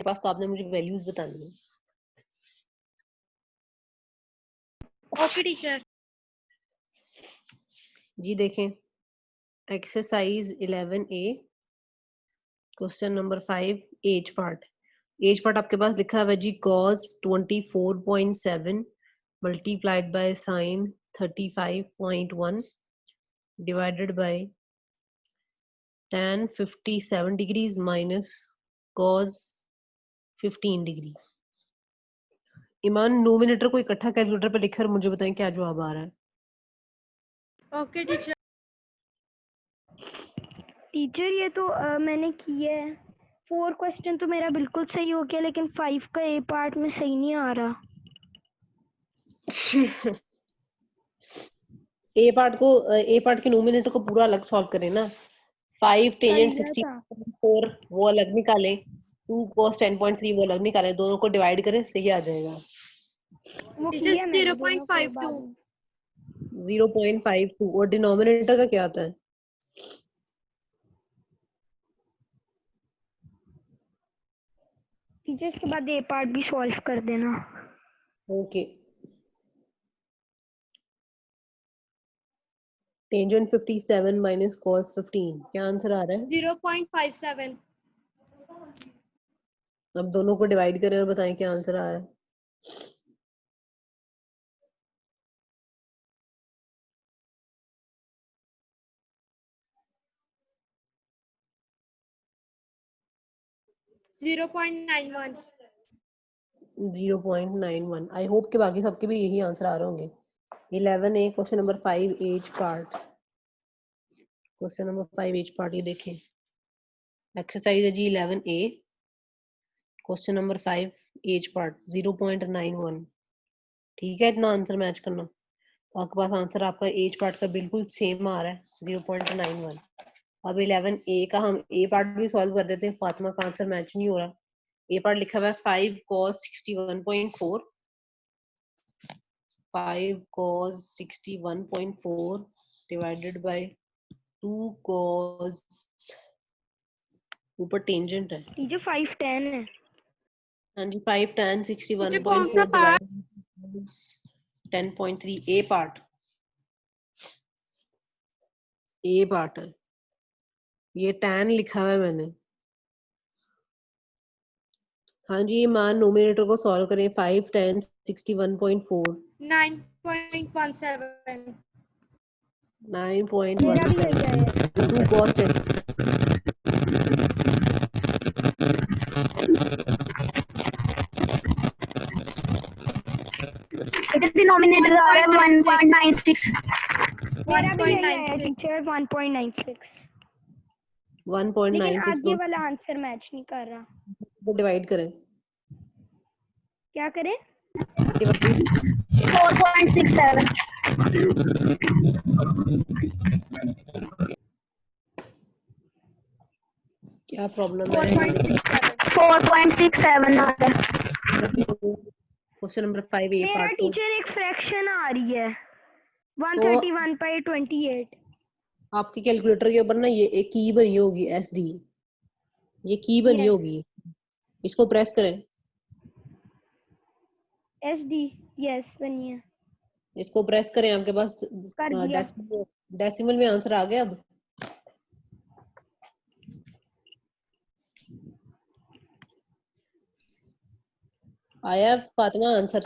पास, तो आपने मुझे वैल्यूज बतानी है। Okay teacher. जी देखें, exercise 11A question number 5 as part. A's part आपके पास लिखा है जी cos 24.7 multiplied by sin 35.1 divided by tan 57 degrees minus cos 15 degree. ईमान नोमिनेटर को इकट्ठा कैलकुलेटर पे लिखकर मुझे बताएं क्या जवाब आ रहा है। Okay teacher. टीचर ये तो मैंने किया है। 4 क्वेश्चन तो मेरा बिल्कुल सही हो गया, लेकिन 5 का ए पार्ट में सही नहीं आ रहा। ए पार्ट के नोमिनेटर को पूरा अलग सॉल्व करें ना। 5 टेंजेंट 60.4 वो अलग निकालें, 2 cos 10.3 वो अलग निकालें, दोनों को डिवाइड करें, सही आ जाएगा। वो टीचर किया मैंने 0.52 0.52 और डिनोमिनेटर का क्या आता है? टीचर इसके बाद ए पार्ट भी सॉल्व कर देना। ओके। टेंजेंट 57 माइनस cos 15 क्या आंसर आ रहा है? 0.57। अब दोनों को डिवाइड करें और बताएं क्या आंसर आ रहा है। Zero point 0.91। आई होप कि बाकी सबके भी यही आंसर आ रहे होंगे। 11A question number 5 as part. Question number 5 as part ये देखें, एक्सरसाइज है जी 11A question number 5 as part 0.91। ठीक है, इतना आंसर मैच करना। तो आपके पास आंसर आपका एज पार्ट का बिल्कुल सेम आ रहा है 0.91। अब 11A का हम ए पार्ट भी सॉल्व कर देते हैं। फातिमा का आंसर मैच नहीं हो रहा। ए पार्ट लिखा हुआ है 5 cos 61.4 5 cos 61.4 divided by 2 cos, ऊपर टेंजेंट है। टीचर 5 10 है। हाँ जी, 5 tan टीचर कौन सा 61.4 पार्ट? डिवाइडेड 10.3 ए पार्ट। ए पार्ट है ये, tan लिखा हुआ है मैंने। हाँ जी, ये मान नोमिनेटर को सॉल्व करें। 5 tan 61.4 9.17। 9.17 मेरा भी यही आया। 2 cos 10। इधर डिनोमिनेटर आ रहा है 1.96। मेरा भी यही आया टीचर 1.96। 1.96 लेकिन आगे वाला आंसर मैच नहीं कर रहा। को डिवाइड करें। क्या करें? डिवाइड 4.67। क्या प्रॉब्लम है? 4.67 आता है। क्वेश्चन नंबर 5 ए मेरा पार्ट। टीचर एक फ्रैक्शन आ रही है तो 131/28। आपके कैलकुलेटर के ऊपर ना ये एक की बनी होगी SD, ये की बनी Yes. होगी, इसको प्रेस करें। SD यस बनी है। इसको प्रेस करें, आपके पास कर दिया। डेसिमल में आंसर आ गया। अब आया फातिमा आंसर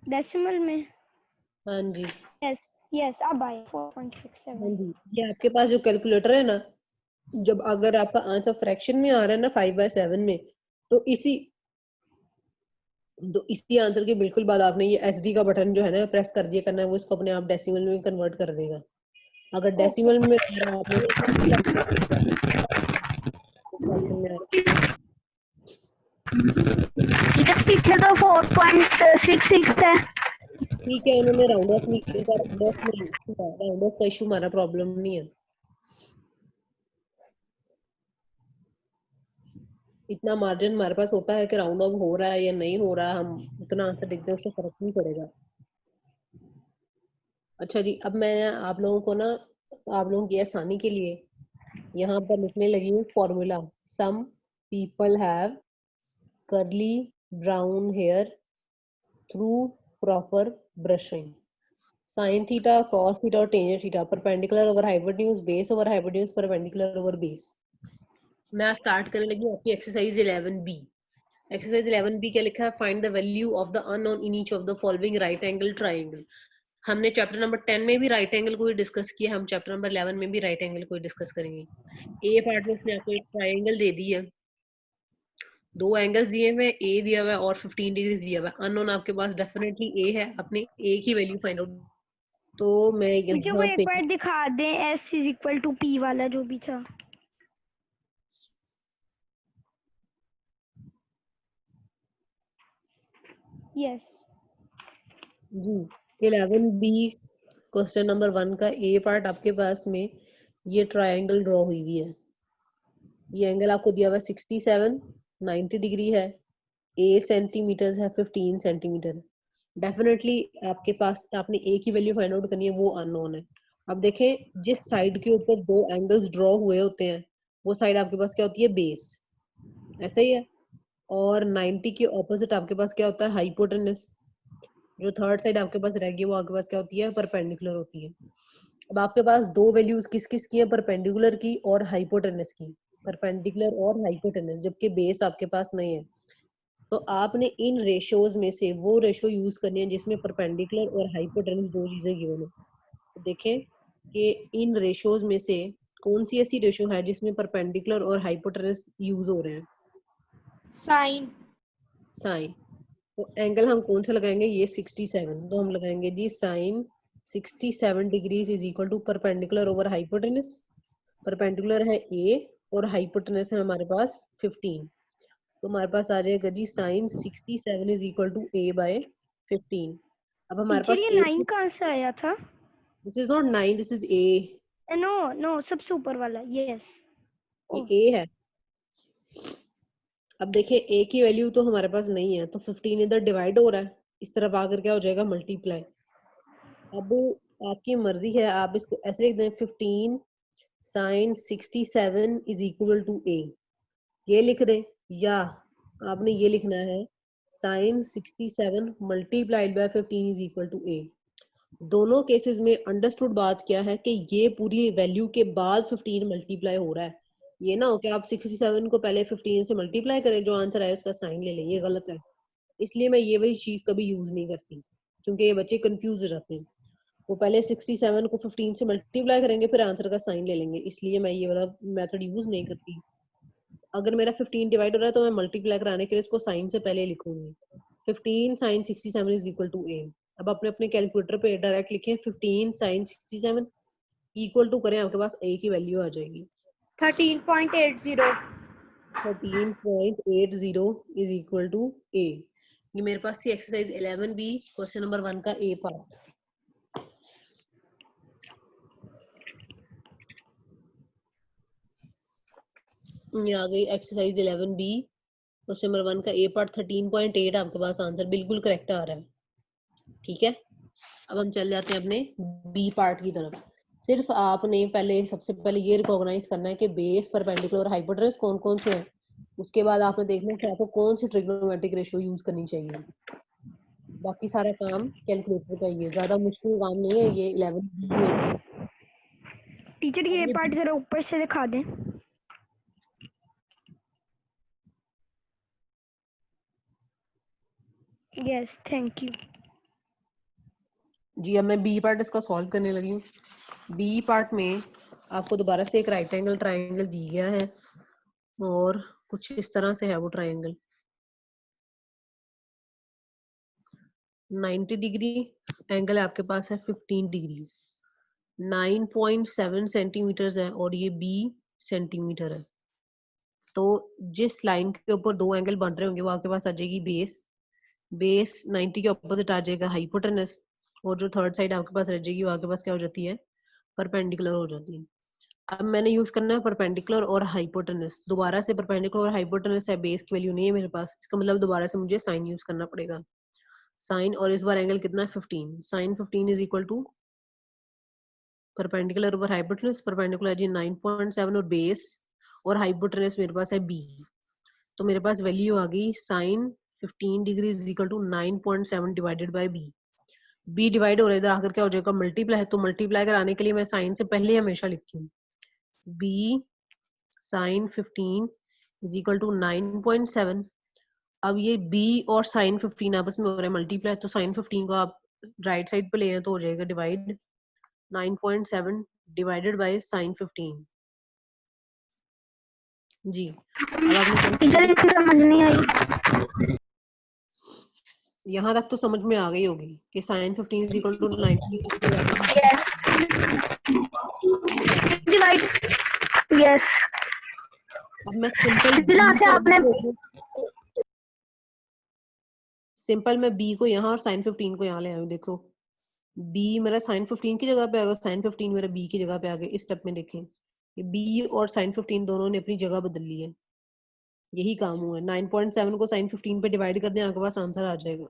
डेसिमल में? हाँ जी, यस यस अब आया 4.67। हाँ जी। ये आपके पास जो कैलकुलेटर है ना, जब अगर आपका आंसर फ्रैक्शन में आ रहा है ना 5/7 में, तो इसी आंसर के बिल्कुल बाद आपने ये SD का बटन जो है ना प्रेस कर दिया करना है, वो इसको अपने आप डेसिमल में कन्वर्ट कर देगा। अगर डेसिमल में आपने इधर पीछे तो 4.66 है। ठीक है, उन्होंने राउंड ऑफ नहीं किया, राउंड ऑफ का इशू हमारा प्रॉब्लम नहीं है। इतना मार्जिन हमारे पास होता है कि राउंड ऑफ हो रहा है या नहीं हो रहा, हम उतना आंसर देखते हैं, उससे फर्क नहीं पड़ेगा। अच्छा जी, अब मैं आप लोगों को ना, आप लोगों की आसानी के लिए यहाँ पर लिखने लगी हूँ formula. Some people have curly brown hair through proper brushing. Sin theta, cos theta और tangent theta perpendicular over hypotenuse, base over hypotenuse, perpendicular over base. मैं स्टार्ट करने लगी आपकी एक्सरसाइज 11B. एक्सरसाइज 11B क्या लिखा है? Find the value of the unknown in each of the following right angle triangle. हमने chapter number 10 में भी राइट एंगल को ही डिस्कस किया, हम चैप्टर नंबर 11 में भी राइट एंगल को ही डिस्कस करेंगे. ए पार्ट में उसने आपको एक ट्राइंगल दे दी है, दो एंगल्स दिए हुए, ए दिया हुआ है और 15 डिग्री दिया हुआ है. अननोन आपके पास डेफिनेटली ए है, अपने ए की वैल्यू फाइंड आउट. तो मैं टीचर वो यहाँ एक पे बार दिखा दें S = P वाला जो भी था. यस जी 11B क्वेश्चन नंबर 1 का ए पार्ट आपके पास में ये ट्रायंगल ड्रॉ हुई हुई है. ये एंगल आपको दिया हुआ है 67, 90 डिग्री है, ए सेंटीमीटर है, 15 सेंटीमीटर. डेफिनेटली आपके पास आपने ए की वैल्यू फाइंड आउट करनी है, वो अननोन है. अब देखें जिस साइड के ऊपर दो एंगल्स ड्रॉ हुए होते हैं वो साइड आपके पास क्या होती है? बेस. ऐसा ही है. और 90 के ऑपोजिट आपके पास क्या होता है? हाइपोटेनस. जो थर्ड साइड आपके पास रह गई वो आपके पास क्या होती है? परपेंडिकुलर होती है. अब आपके पास दो वैल्यूज किस किस की है? परपेंडिकुलर की और हाइपोटेनस की. परपेंडिकुलर और हाइपोटेनस, जबकि बेस आपके पास नहीं है. तो आपने इन रेशियोज में से वो रेशियो यूज करनी है जिसमें परपेंडिकुलर और हाइपोटेनस दो चीजें गिवन है. तो देखें कि इन रेशियोज में से कौन सी ऐसी रेशियो है जिसमें परपेंडिकुलर और हाइपोटेनस यूज हो रहे हैं? साइन. साइन. तो एंगल हम कौन सा लगाएंगे? ये 67. तो हम लगाएंगे जी sine 67 degrees is equal to perpendicular over hypotenuse. Perpendicular है ए और हाइपोटेनस है हमारे पास 15. तो हमारे पास आ जाएगा जी sine 67 is equal to A by 15. अब हमारे टीचर पास ये ए, 9 कहाँ से आया था? This is not 9, this is A. No सबसे ऊपर वाला. यस ये ए है. अब देखिए ए की वैल्यू तो हमारे पास नहीं है, तो 15 इधर डिवाइड हो रहा है, इस तरफ आकर क्या हो जाएगा? मल्टीप्लाई. अब आपकी मर्जी है, आप इसको ऐसे लिख दें 15 sine 67 is equal to A, ये लिख दें, या आपने ये लिखना है sine 67 multiplied by 15 is equal to A. दोनों केसेस में अंडरस्टूड बात क्या है कि ये पूरी वैल्यू के बाद 15 मल्टीप्लाई हो रहा है. ये ना हो कि आप 67 को पहले 15 से मल्टीप्लाई करें, जो आंसर आए उसका साइन ले लें, ये गलत है. इसलिए मैं ये वाली चीज कभी यूज नहीं करती, क्योंकि ये बच्चे कंफ्यूज हो जाते हैं. वो पहले 67 को 15 से मल्टीप्लाई करेंगे फिर आंसर का साइन ले लेंगे, इसलिए मैं ये वाला मेथड यूज नहीं करती. अगर मेरा 15 डिवाइड हो रहा है तो मैं मल्टीप्लाई कराने के लिए इसको साइन से पहले लिखूंगी. 15 साइन 67 इज इक्वल टू ए. अब अपने अपने कैलकुलेटर पे डायरेक्ट लिखें 15 साइन 67 इक्वल टू करें, आपके पास ए की वैल्यू आ जाएगी 13.80. 13.80 इज इक्वल टू ए. ये मेरे पास थी एक्सरसाइज 11B क्वेश्चन नंबर 1 का ए पार्ट. ये आ गई एक्सरसाइज 11B क्वेश्चन नंबर 1 का ए पार्ट. 13.8 आपके पास आंसर बिल्कुल करेक्ट आ रहा है. ठीक है. अब हम चल जाते हैं अपने बी पार्ट की तरफ. सिर्फ आपने पहले सबसे पहले ये रिकॉग्नाइज करना है कि बेस, परपेंडिकुलर और हाइपोटेनस कौन कौन से हैं. उसके बाद आपने देखना है कि आपको कौन सी ट्रिग्नोमेट्रिक रेशियो यूज करनी चाहिए. बाकी सारा काम कैलकुलेटर का ही है, ज्यादा मुश्किल काम नहीं है. ये 11B में टीचर ये पार्ट जरा ऊपर से दिखा दें. यस थैंक यू जी. अब मैं बी पार्ट इसका सॉल्व करने लगी हूँ. बी पार्ट में आपको दोबारा से एक राइट एंगल ट्राइंगल दी गया है और कुछ इस तरह से है वो ट्राइंगल. 90 डिग्री एंगल आपके पास है 15 डिग्री. 9.7 सेंटीमीटर है और ये बी सेंटीमीटर है. तो जिस लाइन के ऊपर दो एंगल बन रहे होंगे वो आपके पास आ जाएगी बेस. बेस 90 के ऑपोजिट आ जाएगा हाइपोटेनस, और जो थर्ड साइड आपके पास रह जाएगी वो आपके पास क्या हो जाती है? परपेंडिकुलर हो जाती है. अब मैंने यूज करना है परपेंडिकुलर और हाइपोटेनस. दोबारा से परपेंडिकुलर और हाइपोटेनस है, बेस की वैल्यू नहीं है मेरे पास, इसका मतलब दोबारा से मुझे साइन यूज करना पड़ेगा. साइन, और इस बार एंगल कितना है? 15. Sine 15 is equal to perpendicular over hypotenuse. Perpendicular है जी 9.7 और बेस और हाइपोटेनस मेरे पास है बी. तो मेरे पास वैल्यू आ गई sine 15 degree is equal to 9.7 divided by B. B divide हो रहा है, इधर आकर क्या हो जाएगा मल्टीप्लाई है, तो मल्टीप्लाई कराने के लिए मैं साइन से पहले हमेशा लिखती हूँ B sine 15 is equal to 9.7। अब ये b और साइन 15 आपस में हो रहे हैं मल्टीप्लाई, तो साइन 15 को आप राइट साइड पे ले हैं तो हो जाएगा डिवाइड 9.7 डिवाइडेड बाय साइन 15। जी अब आपने टीचर इनकी समझ नहीं आई। यहाँ तक तो समझ में आ गई होगी कि sine 15 is equal to 90 yes divide yes. अब मैं सिंपल यहाँ से आपने मैं b को यहाँ और साइन 15 को यहाँ ले आऊँ। देखो b मेरा साइन 15 की जगह पे आ गया, साइन 15 मेरा b की जगह पे आ गया। इस स्टेप में देखें ये b और साइन 15 दोनों ने अपनी जगह बदल ली है, यही काम हुआ है। 9.7 को साइन 15 पे डिवाइड कर दें, आपके पास आंसर आ जाएगा।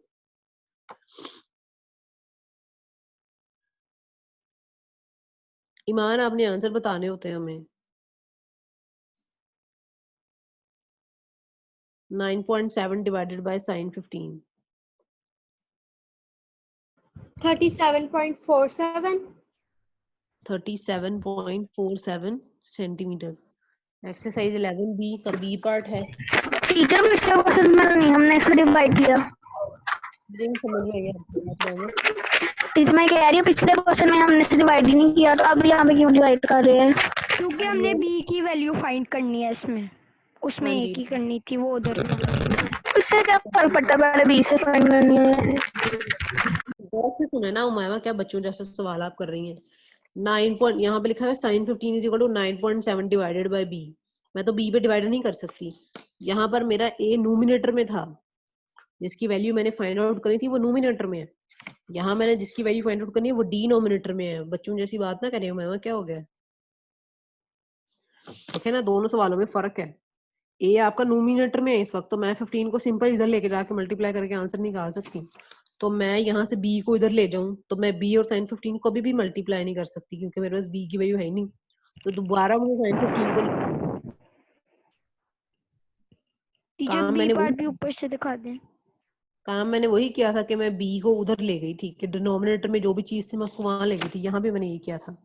ईमान आपने आंसर बताने होते हैं हमें। 9.7 divided by sine 15 37.47 37.47 centimetre. Exercise 11B का बी पार्ट है। टीचर पिछले क्वेश्चन में नहीं हमने इसको डिवाइड किया। मुझे नहीं समझ में आई आपकी बात मैम। टीचर मैं कह रही हूँ पिछले क्वेश्चन में हमने इसे डिवाइड ही नहीं किया, तो अब यहाँ पे क्यों डिवाइड कर रहे हैं? क्योंकि हमने b की वैल्यू फाइंड करनी है इसमें, उसमें हाँ a जी। की करनी थी, वो उधर इससे क्या फर्क पड़ता है, पहले बी से फाइंड करनी है। गौर से सुने ना उमामा, क्या बच्चों जैसा सवाल आप कर रही हैं। 9 पॉइंट यहाँ पे लिखा है sine 15 is equal to 9.7 divided by B. मैं तो b पे डिवाइड नहीं कर सकती। यहाँ पर मेरा a नोमिनेटर में था, जिसकी वैल्यू मैंने फाइंड आउट करी थी वो नोमिनेटर में है। यहाँ मैंने जिसकी वैल्यू फाइंड आउट करनी है वो डिनोमिनेटर में है। बच्चों जैसी बात ना करें उमामा, क्या हो गया? ओके ना, दोनों सवालों में फर्क है। ए आपका नोमिनेटर में है इस वक्त, तो मैं 15 को सिंपल इधर लेके जाके मल्टीप्लाई करके आंसर निकाल सकती हूँ। तो मैं यहाँ से b को इधर ले जाऊं तो मैं b और साइन 15 को भी मल्टीप्लाई नहीं कर सकती, क्योंकि मेरे पास b की वैल्यू है ही नहीं। तो दोबारा मुझे साइन 15 को टीचर काम b मैंने पार्ट वही भी ऊपर से दिखा दें। काम मैंने वही किया था कि मैं b को उधर ले गई थी, कि डिनोमिनेटर में जो भी चीज थी मैं उसको वहां ले गई थी। यहाँ भी मैंने ये किया था,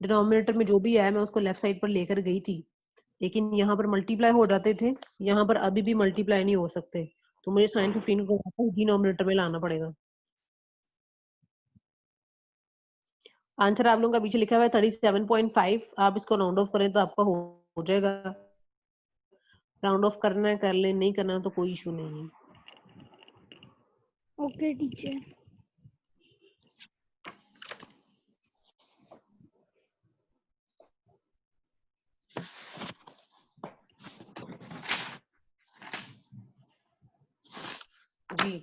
डिनोमिनेटर में जो भी है मैं उसको लेफ्ट साइड पर लेकर गई थी, लेकिन यहाँ पर मल्टीप्लाई हो जाते थे, यहाँ पर अभी भी मल्टीप्लाई नहीं हो सकते। तो मुझे साइन 15 को वापस डिनोमिनेटर में लाना पड़ेगा। आंसर आप लोगों का पीछे लिखा हुआ है 37.5। आप इसको राउंड ऑफ करें तो आपका हो जाएगा। राउंड ऑफ करना है कर ले, नहीं करना तो कोई इशू नहीं है। Okay teacher. जी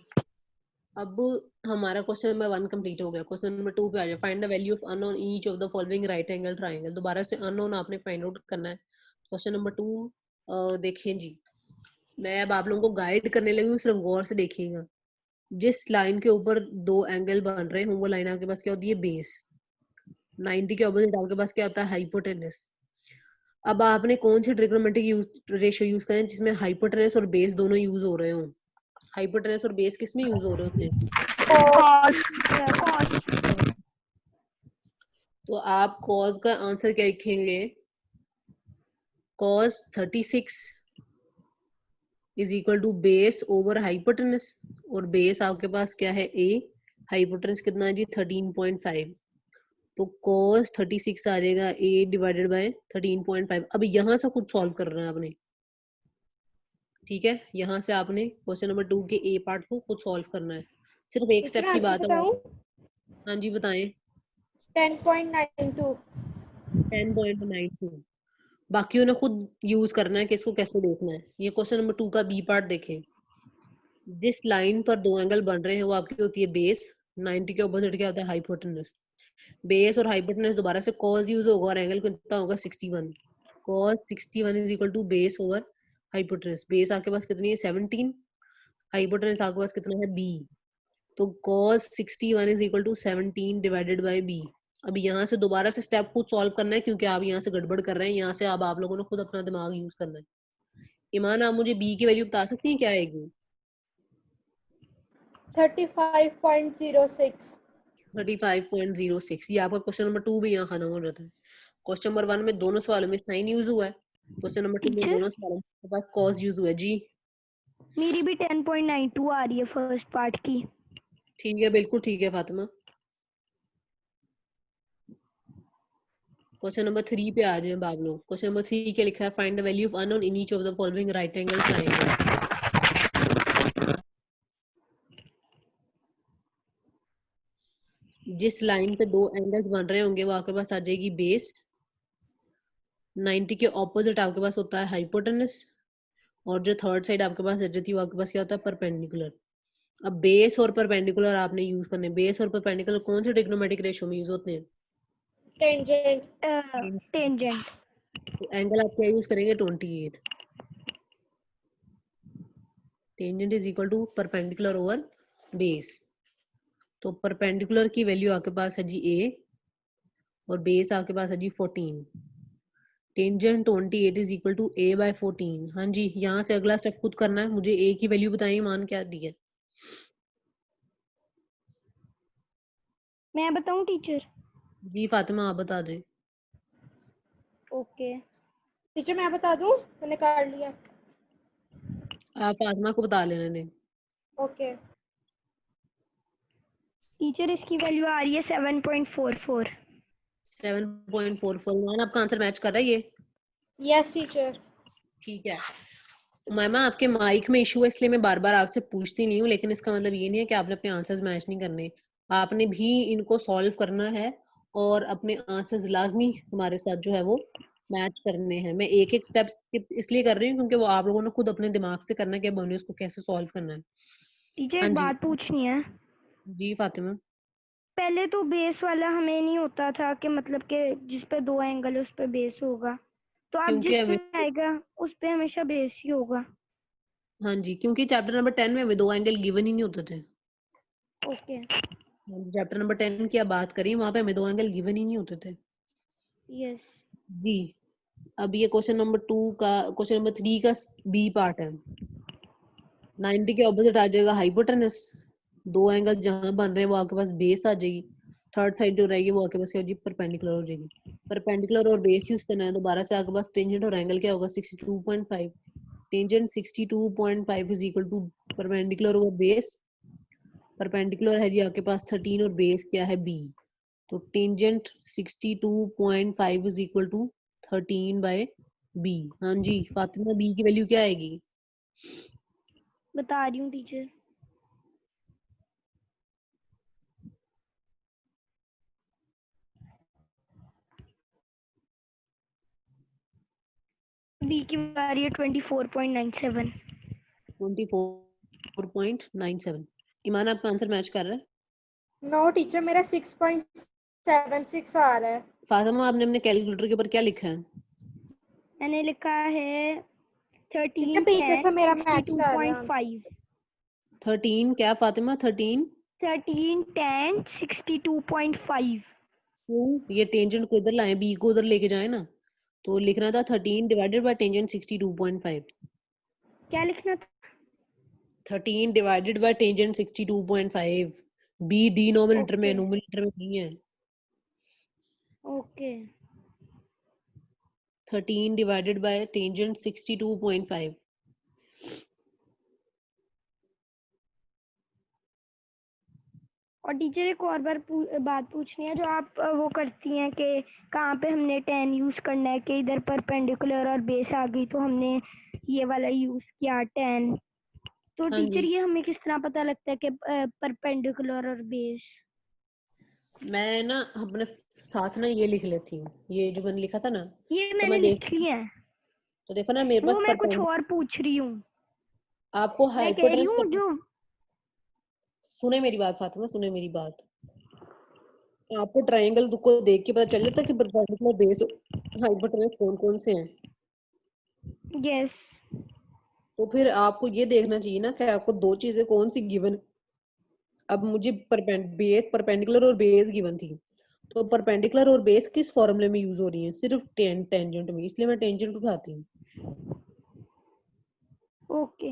अब हमारा क्वेश्चन नंबर 1 कंप्लीट हो गया। क्वेश्चन नंबर 2 पे आ जाए। Find the value of unknown each of the following right angle triangle. दोबारा से अननोन आपने फाइंड आउट करना है। क्वेश्चन नंबर 2 देखें जी, मैं अब आप लोगों को गाइड करने लगी हूँ, सिर्फ गौर से देखिएगा। जिस लाइन के ऊपर दो एंगल बन रहे हों वो लाइन आपके पास क्या होती है? बेस। 90 के ऑपोजिट आपके पास क्या होता है? हाइपोटेनस। अब आपने कौन सी ट्रिग्नोमेट्रिक रेशियो यूज करें जिसमें हाइपोटेनस और बेस दोनों यूज हो रहे हों? हाइपोटेनस और बेस किसमें यूज हो रहे होते हैं? कॉस तो आप कॉस का आंसर क्या लिखेंगे? Cos 36 is equal to base over hypotenuse, और बेस आपके पास क्या है? a। हाइपोटेनस कितना है जी? 13.5। तो cos 36 आ जाएगा a डिवाइडेड बाय 13.5। अब यहाँ से कुछ सॉल्व करना है आपने, ठीक है? यहाँ से आपने क्वेश्चन नंबर 2 के a पार्ट को कुछ सॉल्व करना है। सिर्फ एक स्टेप की बात है। हाँ जी बताएं। 10.92 10.92। बाकियों ने खुद यूज करना है कि इसको कैसे देखना है। ये क्वेश्चन नंबर 2 का बी पार्ट देखें। जिस लाइन पर दो एंगल बन रहे हैं वो आपकी होती है बेस। 90 के ऑपोजिट क्या होता है? हाइपोटेनस। बेस और हाइपोटेनस दोबारा से cos यूज होगा और एंगल कितना होगा? 61। cos 61 is equal to base over hypotenuse. Base आपके पास कितनी है? 17। हाइपोटेनस आपके पास कितना है? b। तो cos 61 is equal to 17 divided by b। अब यहाँ से दोबारा से स्टेप खुद सॉल्व करना है, क्योंकि आप यहाँ से गड़बड़ कर रहे हैं। यहाँ से अब आप लोगों ने खुद अपना दिमाग यूज करना है। ईमान आप मुझे बी की वैल्यू बता सकती हैं क्या आएगी? 35.06। 35.06। ये आपका क्वेश्चन नंबर 2 भी यहाँ खत्म हो जाता है। क्वेश्चन नंबर 1 में दोनों सवालों में साइन यूज हुआ है, क्वेश्चन नंबर 2 में टीचर दोनों सवालों में पास कॉस यूज हुआ है। जी मेरी भी 10.92 आ रही है फर्स्ट पार्ट की। ठीक है, बिल्कुल ठीक है फातिमा। क्वेश्चन नंबर 3 पे आ जाए आप लोग। क्वेश्चन नंबर 3 क्या लिखा है? Find the value of unknown in each of the following right angle triangle. जिस लाइन पे दो एंगल्स बन रहे होंगे वो आपके पास आ जाएगी बेस। 90 के ऑपोजिट आपके पास होता है हाइपोटेनस, और जो थर्ड साइड आपके पास आ जाती है वो आपके पास क्या होता है? परपेंडिकुलर। अब बेस और परपेंडिकुलर आपने यूज करने। बेस और परपेंडिकुलर कौन से ट्रिग्नोमेट्रिक रेशियो में यूज होते हैं? टेंजेंट। टेंजेंट। तो एंगल आप क्या यूज करेंगे? 28। Tangent is equal to perpendicular over base. तो परपेंडिकुलर की वैल्यू आपके पास है जी a, और बेस आपके पास है जी 14। Tangent 28 is equal to a by 14। हाँ जी, यहाँ से अगला स्टेप खुद करना है। मुझे a की वैल्यू बताइए, मान क्या दी है? मैं बताऊं टीचर? जी फातिमा आप बता दें। ओके टीचर मैं बता दूं, मैंने काट लिया। आप फातिमा को बता लेने दें। ओके टीचर इसकी वैल्यू आ रही है 7.44। 7.44। मान आपका आंसर मैच कर रहा है ये? Yes teacher. ठीक है मैमा, आपके माइक में इशू है इसलिए मैं बार बार आपसे पूछती नहीं हूँ, लेकिन इसका मतलब ये नहीं है कि आपने अपने आंसर्स मैच नहीं करने। आपने भी इनको सॉल्व करना है और अपने आंसर्स लाजमी हमारे साथ जो है वो मैच करने हैं। मैं एक एक स्टेप स्किप इसलिए कर रही हूँ क्योंकि वो आप लोगों ने खुद अपने दिमाग से करना है कि अब हमने उसको कैसे सॉल्व करना है। टीचर हाँ एक जी। बात पूछनी है। जी फातिमा। पहले तो बेस वाला हमें नहीं होता था कि मतलब कि जिस पे दो एंगल है उस पे बेस होगा, तो अब क्योंकि जिस पे हमें आएगा उस पे हमेशा बेस ही होगा। हाँ जी, क्योंकि चैप्टर नंबर 10 में हमें दो एंगल गिवन ही नहीं होते थे। ओके चैप्टर नंबर 10 की आप बात करिए, वहां पे हमें दो एंगल गिवन ही नहीं होते थे। यस। जी अब ये क्वेश्चन नंबर 2 का, क्वेश्चन नंबर 3 का बी पार्ट है। 90 के ऑपोजिट आ जाएगा हाइपोटेनस। दो एंगल जहां बन रहे हैं वो आपके पास बेस आ जाएगी। थर्ड साइड जो रहेगी वो आपके पास क्या हो जाएगी? परपेंडिकुलर हो जाएगी। परपेंडिकुलर और बेस यूज करना है, दोबारा से आपके पास टेंजेंट और एंगल क्या होगा? 62.5। Tangent 62.5 is equal to perpendicular over base. Perpendicular है जी आपके पास 13 और बेस क्या है? बी। तो tangent 62.5 is equal to 13 by B. हाँ जी फातिमा, बी की वैल्यू क्या आएगी? बता रही हूँ टीचर। बी की आ रही है 24.97। 24.97। ईमान आपका आंसर मैच कर रहा है? नो टीचर मेरा 6.76 आ रहा है। फातिमा आपने अपने कैलकुलेटर के ऊपर क्या लिखा है? मैंने लिखा है टीचर पीछे से मेरा मैच कर रहा है। 13.62.5। 13 क्या फातिमा? 13 13.10.62.5। क्यों? ये टेंजेंट को इधर लाए, बी को उधर लेके जाए ना। तो लिखना था 13 डिवाइडेड बाय टेंजेंट 62.5। क्या लिखना था? 13 divided by tangent 62.5। B denominator में, ओके न्यूमरेटर में नहीं है। Okay 13 divided by tangent 62.5। और टीचर एक और बात पूछनी है, जो आप वो करती हैं कि कहाँ पे हमने 10 यूज करना है, कि इधर परपेंडिकुलर और बेस आ गई तो हमने ये वाला यूज किया 10। तो हाँ टीचर जी, ये हमें किस तरह पता लगता है कि परपेंडिकुलर और बेस? मैं ना अपने साथ ना ये लिख लेती हूँ, ये जो मैंने लिखा था ना। ये तो मैंने मैं देख, लिख ली है। तो देखो ना मेरे वो पास मैं कुछ परपेंडिकुलर, और पूछ रही हूँ। आपको मैं कह रही हाइपोटेनस हूँ का, जो सुने मेरी बात फातिमा, सुने मेरी बात। आपको ट्रायंगल को देख के पता चल जाता है कि परपेंडिकुलर बेस हाइपोटेनस कौन कौन से हैं। यस तो फिर आपको ये देखना चाहिए ना कि आपको दो चीजें कौन सी गिवन। अब मुझे परपेंडिकुलर और बेस गिवन थी, तो परपेंडिकुलर और बेस किस फॉर्मूले में यूज हो रही है? सिर्फ टेंजेंट में, इसलिए मैं टेंजेंट उठाती हूँ। ओके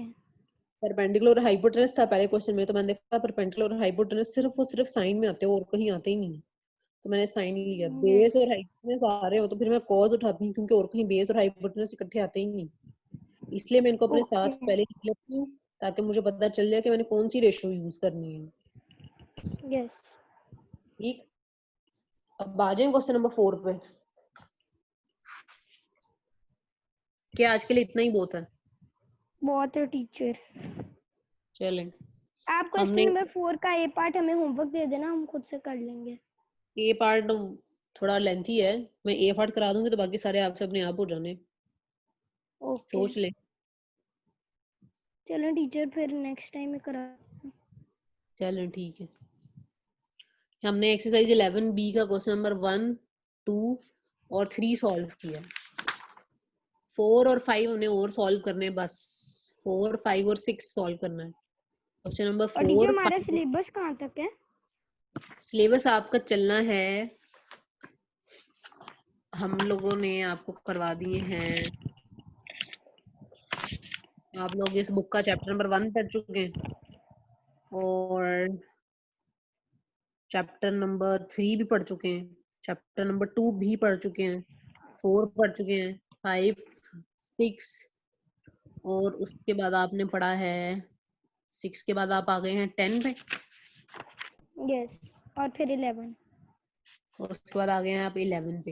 परपेंडिकुलर और हाइपोटेनस था पहले क्वेश्चन में, तो मैंने देखा परपेंडिकुलर और हाइपोटेनस सिर्फ साइन में आते हैं और कहीं आते ही नहीं, तो मैंने साइन लिया। बेस और हाइपोटेनस आ रहे हो तो फिर मैं कॉज उठाती हूँ, क्योंकि और कहीं बेस और हाइपोटेनस इकट्ठे आते ही नहीं, इसलिए मैं इनको अपने साथ ओके पहले लिख लेती हूँ ताकि मुझे पता चल जाए कि मैंने कौन सी रेशियो यूज करनी है। यस ठीक, अब आ जाए क्वेश्चन नंबर 4 पे। क्या आज के लिए इतना ही बहुत है? बहुत है टीचर। चलें, आप क्वेश्चन हमने नंबर 4 का ए पार्ट हमें होमवर्क दे देना, हम खुद से कर लेंगे। ए पार्ट थोड़ा लेंथी है, मैं ए पार्ट करा दूंगी तो बाकी सारे आपसे अपने आप हो जाने, ओके सोच ले। चलो टीचर फिर नेक्स्ट टाइम में करा। चलें ठीक है। हमने एक्सरसाइज 11B का क्वेश्चन नंबर 1, 2 और 3 सॉल्व किया। 4 और 5 हमने और सॉल्व करने हैं, बस 4, 5 और 6 सॉल्व करना है। क्वेश्चन नंबर और टीचर 4, हमारा 5। सिलेबस कहाँ तक है? सिलेबस आपका चलना है, हम लोगों ने आपको करवा दिए हैं, आप लोग इस बुक का चैप्टर नंबर 1 पढ़ चुके हैं और चैप्टर नंबर 3 भी पढ़ चुके हैं, चैप्टर नंबर 2 भी पढ़ चुके हैं, 4 पढ़ चुके हैं, 5, 6 और उसके बाद आपने पढ़ा है 6 के बाद आप आ गए हैं 10 पे यस और फिर 11। और उसके बाद आ गए हैं आप 11 पे।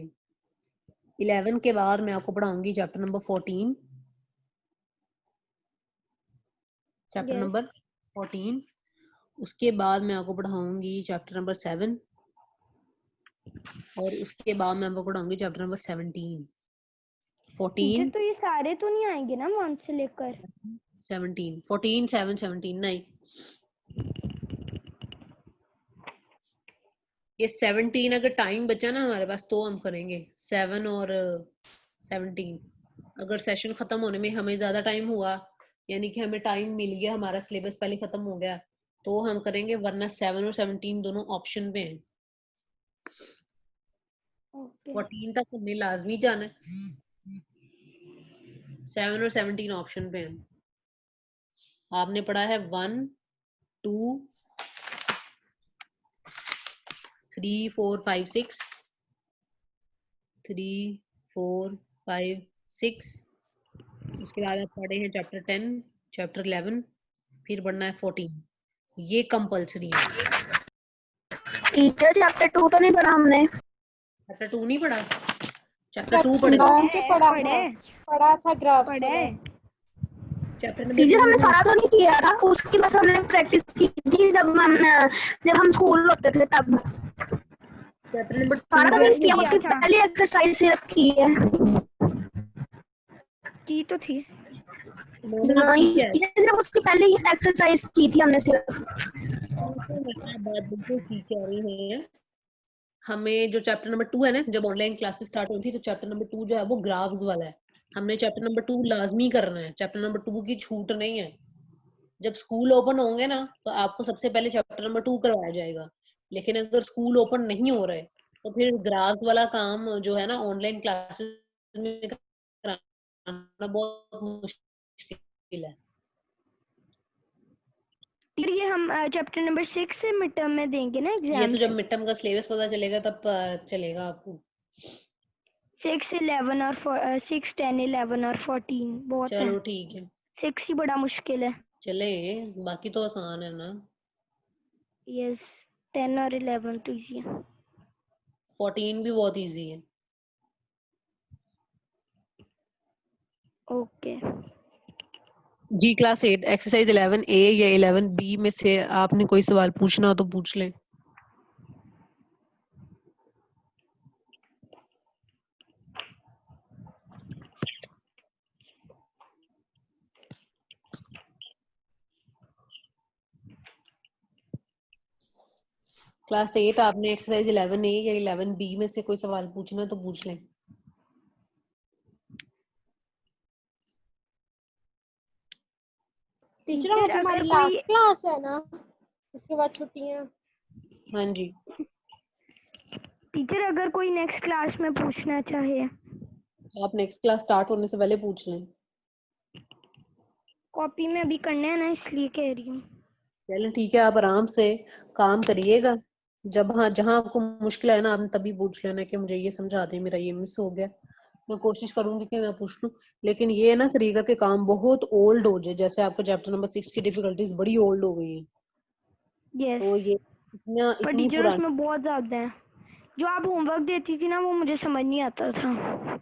11 के बाद मैं आपको पढ़ाऊंगी chapter number 14, chapter yes number 14। उसके बाद मैं आपको पढ़ाऊंगी चैप्टर नंबर 7 और उसके बाद मैं आपको पढ़ाऊंगी चैप्टर नंबर 17। टीचर 14, तो ये सारे तो नहीं आएंगे ना 1 से लेकर? 17, 14, 7, 17 नहीं, ये 17 अगर टाइम बचा ना हमारे पास तो हम करेंगे 7 और 17। अगर सेशन खत्म होने में हमें ज्यादा टाइम हुआ, यानी कि हमें टाइम मिल गया, हमारा सिलेबस पहले खत्म हो गया, तो हम करेंगे, वरना 7 और 17 दोनों ऑप्शन पे हैं। ओके 14 तक हमने लाजमी जाना है, 7 और 17 ऑप्शन पे हैं। आपने पढ़ा है 1, 2, 3, 4, 5, 6, 3, 4, 5, 6। उसके बाद आप पढ़े हैं चैप्टर 10, चैप्टर 11, फिर पढ़ना है 14। ये कंपल्सरी है। टीचर चैप्टर 2 तो नहीं पढ़ा हमने। चैप्टर 2 नहीं पढ़ा? चैप्टर 2 पढ़े, पढ़ा था ग्राफ्स पढ़े वाला। चैप्टर नंबर टीचर 2 हमने सारा तो नहीं किया था, उसकी बस हमने प्रैक्टिस की थी जब हम स्कूल होते थे तब। चैप्टर नंबर 2 सारा तो जो है नहीं किया, ये उसकी पहली एक्सरसाइज सिर्फ की है। की तो थी। उन्होंने भी नहीं, किया है। सिर्फ उसकी पहली एक्सरसाइज की थी हमने सिर्फ। आप बात बिल्कुल ठीक कह रही हैं। हमें जो चैप्टर नंबर 2 है ना, जब ऑनलाइन क्लासेस स्टार्ट हुई थी तो चैप्टर नंबर 2 जो है वो ग्राफ्स वाला है, हमने चैप्टर नंबर 2 लाजमी करना है, चैप्टर नंबर 2 की छूट नहीं है। जब स्कूल ओपन होंगे ना तो आपको सबसे पहले चैप्टर नंबर 2 करवाया जाएगा, लेकिन अगर स्कूल ओपन नहीं हो रहे तो फिर ग्राफ्स वाला काम जो है ना ऑनलाइन क्लासेस में कराना बहुत मुश्किल है। फिर ये हम चैप्टर नंबर 6 से मिड टर्म में देंगे ना ये एग्जाम तो जब से। मिड टर्म का सिलेबस पता चलेगा तब चलेगा आपको। 6, 11 और 6, 10, 11 और 14 बहुत है। चलो ठीक है, 6 ही बड़ा मुश्किल है। चले, बाकी तो आसान है ना। यस 10 और 11 तो इजी है। 14 भी बहुत इजी है। ओके जी क्लास 8 एक्सरसाइज 11A या 11B में से आपने कोई सवाल पूछना हो तो पूछ लें। क्लास 8 आपने एक्सरसाइज 11A या 11B में से कोई सवाल पूछना तो पूछ लें। टीचर आज हमारी लास्ट क्लास है ना, उसके बाद छुट्टियां। हाँ जी, टीचर अगर कोई नेक्स्ट क्लास में पूछना चाहे। आप नेक्स्ट क्लास स्टार्ट होने से पहले पूछ लें। कॉपी में अभी करना है ना, इसलिए कह रही हूँ। चलें ठीक है, आप आराम से काम करिएगा। जब हाँ जहाँ आपको मुश्किल है ना, आप तभी पूछ लेना कि मुझे ये समझा दे, मेरा ये मिस हो गया। मैं कोशिश करूंगी कि मैं पूछ लूं, लेकिन ये ना करिएगा कि काम बहुत ओल्ड हो जाए, जैसे आपका चैप्टर नंबर 6 की डिफिकल्टीज बड़ी ओल्ड हो गई है, यस, तो ये इतना पर इतनी टीचर पुरानी। उसमें बहुत ज्यादा है। जो आप होमवर्क देती थी ना वो मुझे समझ नहीं आता था।